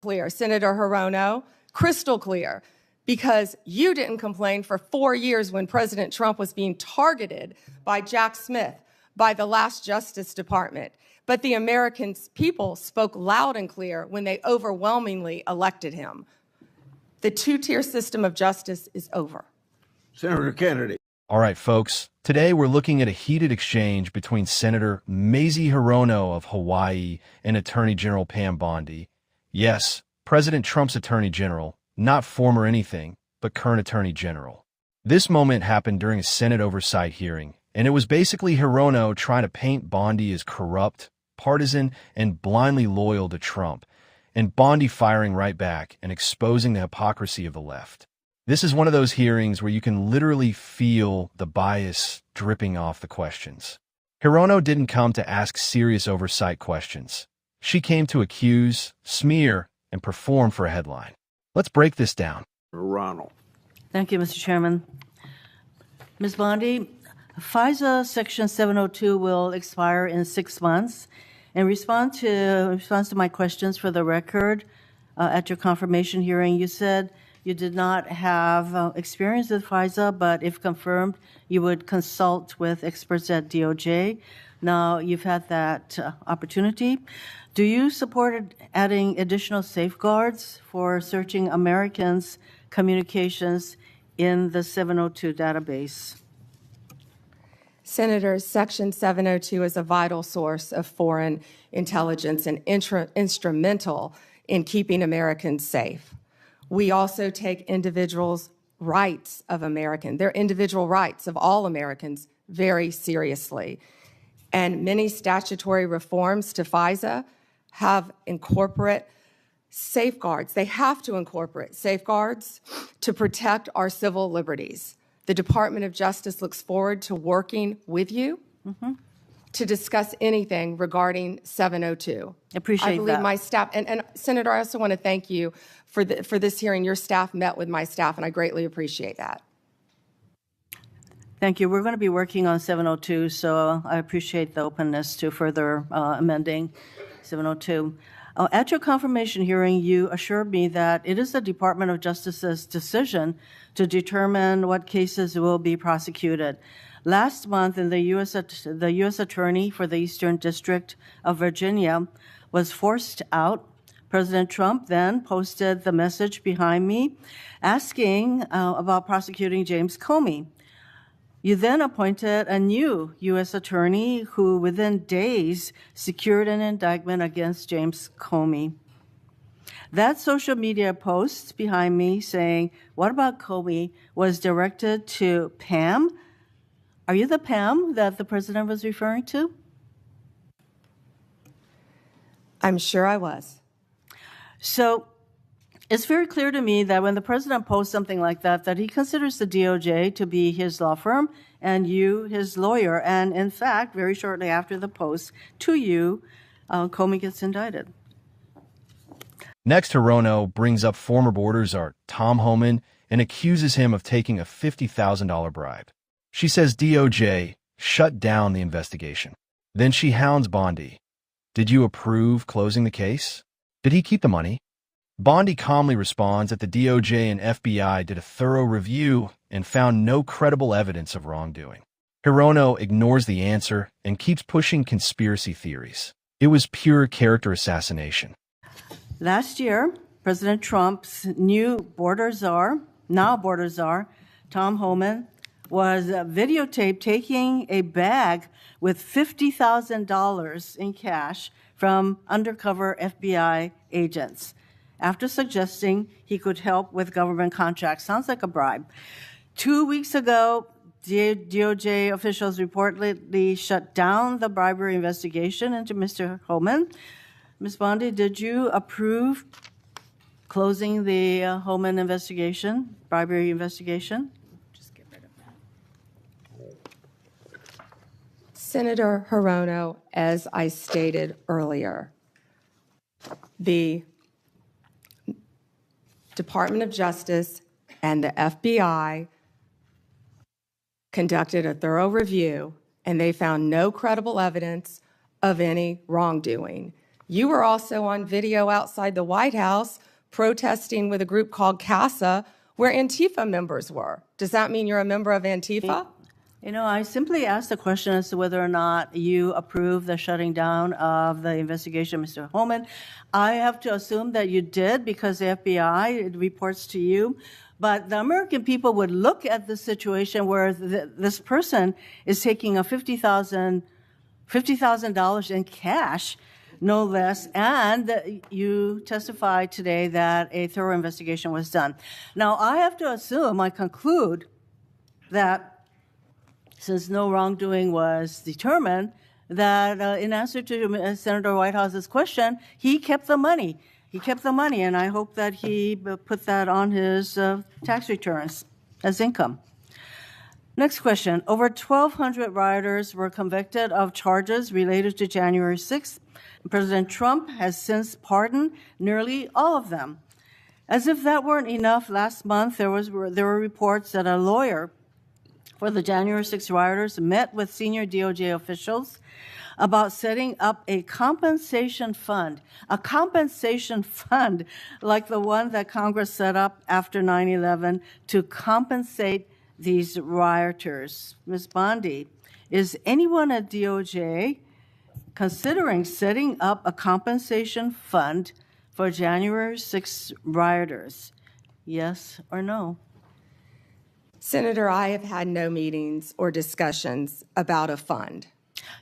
clear, Senator Hirono, crystal clear, because you didn't complain for 4 years when President Trump was being targeted by Jack Smith, by the last Justice Department. But the American people spoke loud and clear when they overwhelmingly elected him. The two-tier system of justice is over. Senator Kennedy. All right, folks. Today we're looking at a heated exchange between Senator Mazie Hirono of Hawaii and Attorney General Pam Bondi. Yes, President Trump's Attorney General, not former anything, but current Attorney General. This moment happened during a Senate oversight hearing, and it was basically Hirono trying to paint Bondi as corrupt, partisan, and blindly loyal to Trump, and Bondi firing right back and exposing the hypocrisy of the left. This is one of those hearings where you can literally feel the bias dripping off the questions. Hirono didn't come to ask serious oversight questions. She came to accuse, smear, and perform for a headline. Let's break this down. Ronald. Thank you, Mr. Chairman. Ms. Bondi, FISA Section 702 will expire in 6 months. In response to my questions for the record, at your confirmation hearing, you said you did not have experience with FISA, but if confirmed, you would consult with experts at DOJ. Now you've had that opportunity. Do you support adding additional safeguards for searching Americans' communications in the 702 database? Senators, Section 702 is a vital source of foreign intelligence and instrumental in keeping Americans safe. We also take individuals' rights of Americans, their individual rights of all Americans, very seriously. And many statutory reforms to FISA have incorporate safeguards. They have to incorporate safeguards to protect our civil liberties. The Department of Justice looks forward to working with you to discuss anything regarding 702. Appreciate I believe that. My staff, and Senator, I also want to thank you for this hearing. Your staff met with my staff, and I greatly appreciate that. Thank you. We're going to be working on 702, so I appreciate the openness to further amending 702. At your confirmation hearing, you assured me that it is the Department of Justice's decision to determine what cases will be prosecuted. Last month, the U.S. Attorney for the Eastern District of Virginia was forced out. President Trump then posted the message behind me asking about prosecuting James Comey. You then appointed a new U.S. attorney who within days secured an indictment against James Comey. That social media post behind me saying, "What about Comey?" was directed to Pam. Are you the Pam that the president was referring to? I'm sure I was. So it's very clear to me that when the president posts something like that, that he considers the DOJ to be his law firm and you his lawyer. And in fact, very shortly after the post to you, Comey gets indicted. Next, Hirono brings up former border czar Tom Homan and accuses him of taking a $50,000 bribe. She says DOJ shut down the investigation. Then she hounds Bondi. Did you approve closing the case? Did he keep the money? Bondi calmly responds that the DOJ and FBI did a thorough review and found no credible evidence of wrongdoing. Hirono ignores the answer and keeps pushing conspiracy theories. It was pure character assassination. Last year, President Trump's new now border czar, Tom Homan, was videotaped taking a bag with $50,000 in cash from undercover FBI agents after suggesting he could help with government contracts. Sounds like a bribe. 2 weeks ago, DOJ officials reportedly shut down the bribery investigation into Mr. Homan. Ms. Bondi, did you approve closing the Homan bribery investigation? Senator Hirono, as I stated earlier, the Department of Justice and the FBI conducted a thorough review, and they found no credible evidence of any wrongdoing. You were also on video outside the White House protesting with a group called CASA, where Antifa members were. Does that mean you're a member of Antifa? You know, I simply asked the question as to whether or not you approve the shutting down of the investigation, Mr. Holman. I have to assume that you did because the FBI it reports to you. But the American people would look at the situation where this person is taking a $50,000 in cash, no less, and you testified today that a thorough investigation was done. Now, I have to assume, I conclude, that since no wrongdoing was determined, that in answer to Senator Whitehouse's question, he kept the money. He kept the money, and I hope that he put that on his tax returns as income. Next question. Over 1,200 rioters were convicted of charges related to January 6th. President Trump has since pardoned nearly all of them. As if that weren't enough, last month there were reports that a lawyer for the January 6 rioters met with senior DOJ officials about setting up a compensation fund like the one that Congress set up after 9/11 to compensate these rioters. Ms. Bondi, is anyone at DOJ considering setting up a compensation fund for January 6 rioters? Yes or no? Senator, I have had no meetings or discussions about a fund.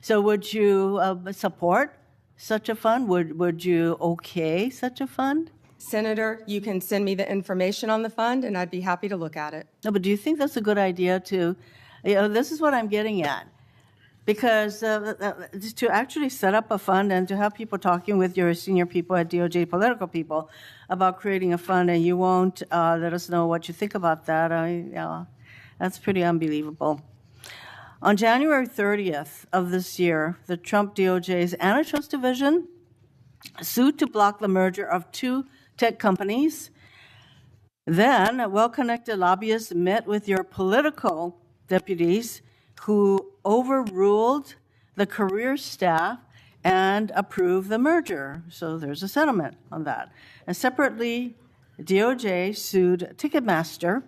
So would you support such a fund? Would you okay such a fund? Senator, you can send me the information on the fund, and I'd be happy to look at it. No, but do you think that's a good idea this is what I'm getting at. Because to actually set up a fund and to have people talking with your senior people at DOJ, political people, about creating a fund, and you won't let us know what you think about that, that's pretty unbelievable. On January 30th of this year, the Trump DOJ's Antitrust Division sued to block the merger of two tech companies. Then, well-connected lobbyists met with your political deputies who overruled the career staff and approved the merger. So there's a settlement on that. And separately, DOJ sued Ticketmaster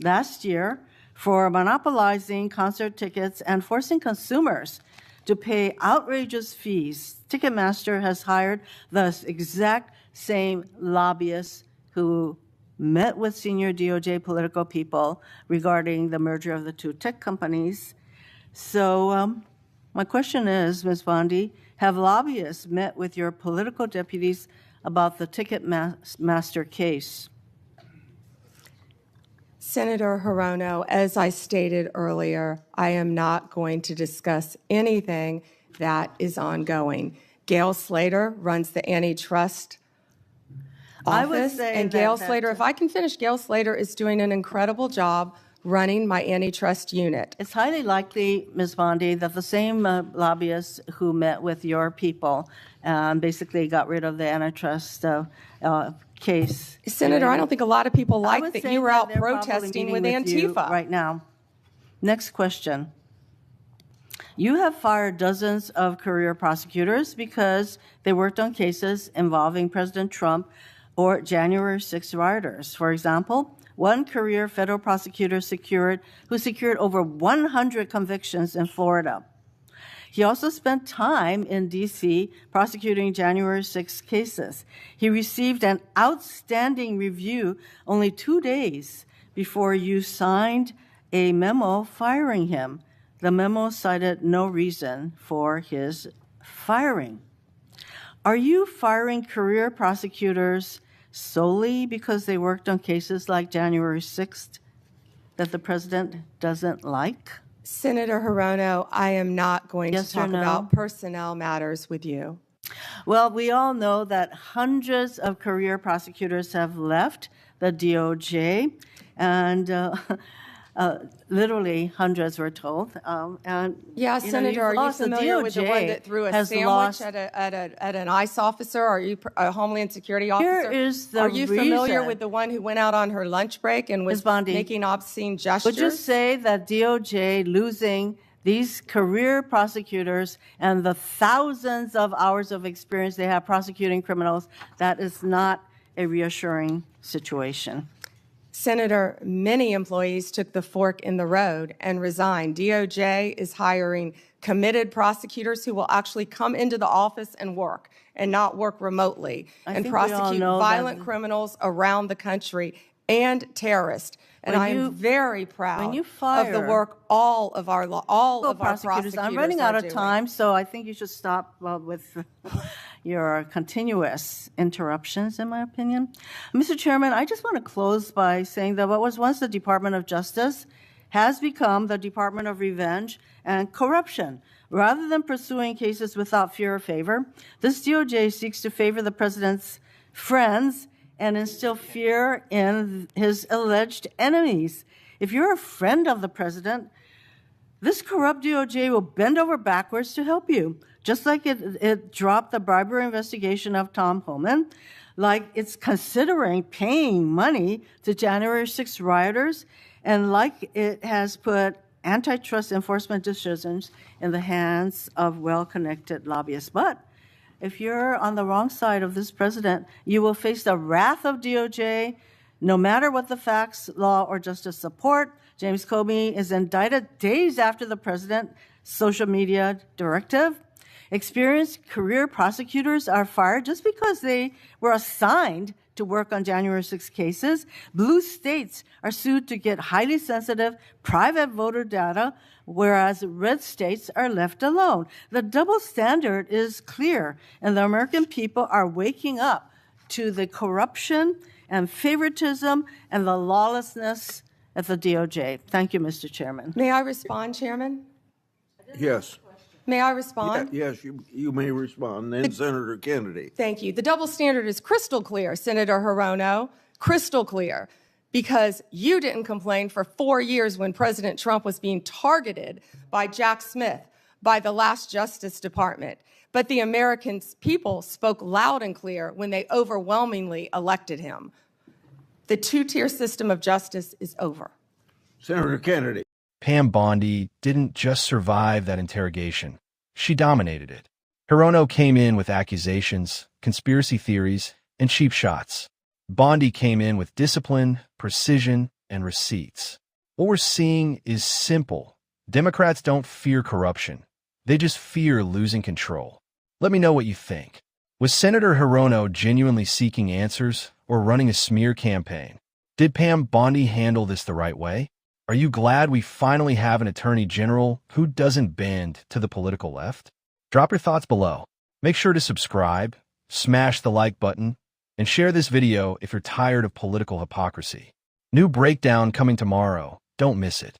last year for monopolizing concert tickets and forcing consumers to pay outrageous fees. Ticketmaster has hired the exact same lobbyists who met with senior DOJ political people regarding the merger of the two tech companies. So my question is, Ms. Bondi, have lobbyists met with your political deputies about the Ticketmaster case? Senator Hirono, as I stated earlier, I am not going to discuss anything that is ongoing. Gail Slater runs the antitrust office, and Gail Slater, if I can finish, Gail Slater is doing an incredible job running my antitrust unit. It's highly likely, Ms. Bondi, that the same lobbyists who met with your people basically got rid of the antitrust case. Senator, I don't think a lot of people like that you were out protesting with Antifa right now. Next question. You have fired dozens of career prosecutors because they worked on cases involving President Trump or January 6 rioters. For example, one career federal prosecutor who secured over 100 convictions in Florida. He also spent time in D.C. prosecuting January 6 cases. He received an outstanding review only 2 days before you signed a memo firing him. The memo cited no reason for his firing. Are you firing career prosecutors solely because they worked on cases like January 6th that the president doesn't like? Senator Hirono, I am not going to talk about personnel matters with you. Well, we all know that hundreds of career prosecutors have left the DOJ, and literally hundreds, we're told. Senator, are you familiar with the one that threw a sandwich at an ICE officer? Are you a Homeland Security officer? Are you familiar with the one who went out on her lunch break and was making obscene gestures? Would you say that DOJ losing These career prosecutors and the thousands of hours of experience they have prosecuting criminals, that is not a reassuring situation. Senator, many employees took the fork in the road and resigned. DOJ is hiring committed prosecutors who will actually come into the office and work and not work remotely and think we all prosecute know violent that- criminals around the country and terrorists. And I am very proud you of the fire work all of our prosecutors I'm running out are of doing. time, so I think you should stop with your continuous interruptions, in my opinion. Mr. Chairman, I just want to close by saying that what was once the Department of Justice has become the Department of Revenge and Corruption. Rather than pursuing cases without fear or favor, this DOJ seeks to favor the president's friends and instill fear in his alleged enemies. If you're a friend of the president, this corrupt DOJ will bend over backwards to help you, just like it dropped the bribery investigation of Tom Homan, like it's considering paying money to January 6th rioters, and like it has put antitrust enforcement decisions in the hands of well-connected lobbyists. But if you're on the wrong side of this president, you will face the wrath of DOJ, no matter what the facts, law, or justice support. James Comey is indicted days after the president's social media directive. Experienced career prosecutors are fired just because they were assigned to work on January 6 cases. Blue states are sued to get highly sensitive private voter data, whereas red states are left alone. The double standard is clear, and the American people are waking up to the corruption and favoritism and the lawlessness at the DOJ. Thank you, Mr. Chairman. May I respond, Chairman? Yes. May I respond? Yes, you may respond. Then Senator Kennedy. Thank you. The double standard is crystal clear, Senator Hirono, crystal clear, because you didn't complain for 4 years when President Trump was being targeted by Jack Smith, by the last Justice Department. But the American people spoke loud and clear when they overwhelmingly elected him. The two-tier system of justice is over. Senator Kennedy. Pam Bondi didn't just survive that interrogation. She dominated it. Hirono came in with accusations, conspiracy theories, and cheap shots. Bondi came in with discipline, precision, and receipts. What we're seeing is simple. Democrats don't fear corruption. They just fear losing control. Let me know what you think. Was Senator Hirono genuinely seeking answers or running a smear campaign? Did Pam Bondi handle this the right way? Are you glad we finally have an attorney general who doesn't bend to the political left? Drop your thoughts below. Make sure to subscribe, smash the like button, and share this video if you're tired of political hypocrisy. New breakdown coming tomorrow. Don't miss it.